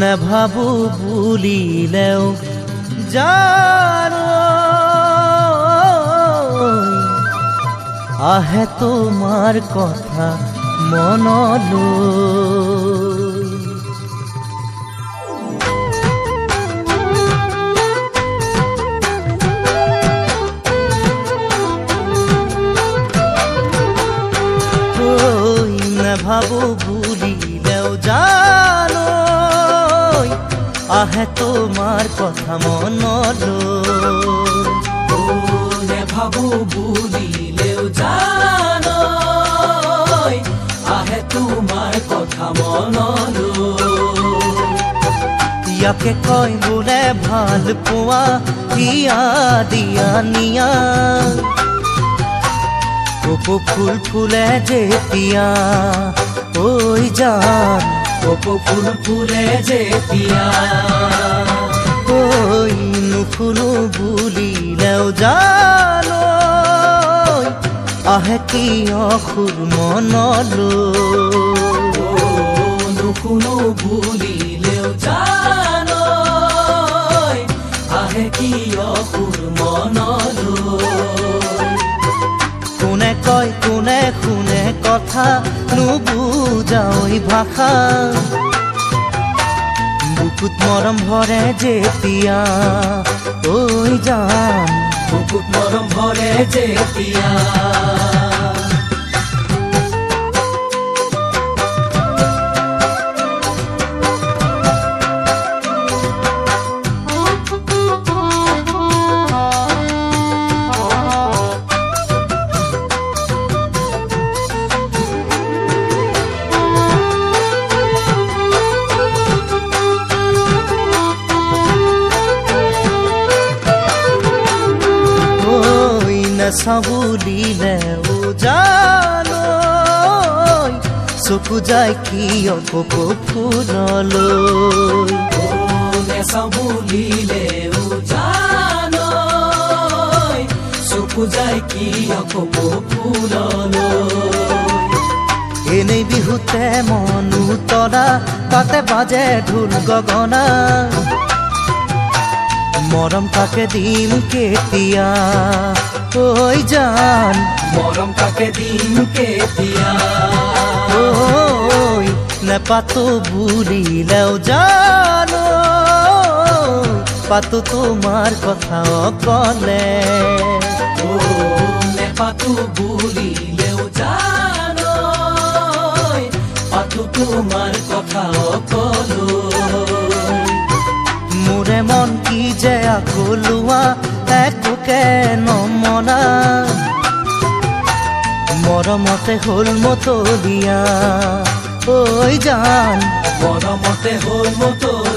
নেভাবো বুলিলেও জানো আহে তোমার কথা মনলৈ। নেভাবো বুলিলেও জানো আহে তোমার কথা মনলৈ। নেভাবো বুলিলেও জানো আহে তোমার কথা মনলৈ। ইয়াকে কয় বোলে ভাল পোৱা দিয়া দিয়া নিয়া কপৌ ফুল ফুলে যেতিয়া ঐ জান কপৌ ফুল ফুলে যেতিয়া ঐ নুফুলো বুলিলেও জানো আহে কি অসুৰ মনলৈ। নুশুনো বুলিলেও জানো আহে কি অসুৰ মনলৈ। কোনে কয় কোনে শুনে কথা নুবুজাই ভাষা বুকুত মৰম ভৰে যেতিয়া ঐ জান বুকুত মৰম ভৰে যেতিয়া বুলিলেও জানো চকু যায় কি কপৌ ফুললৈ। নেচাও বুলিলেও জানো চকু যায় কি কপৌ ফুললৈ। এনেই বিহুতে মনো তৰা তাতে বাজে ঢোল গগনা মৰম তাকে দিম কেতিয়া ঐ জান মৰম তাকে দিম কেতিয়া ঐ নেপাতো বুলিলেও জানো পাতো তোমাৰ কথা অকলে। নেপাতো বুলিলেও জানো পাতো তোমাৰ কথা অকলৈ। মোৰে মন কি যে আকলোৱা একোকে নমনা মৰমতে হ'ল মতলীয়া ঐ জান মৰমতে হ'ল মতলীয়া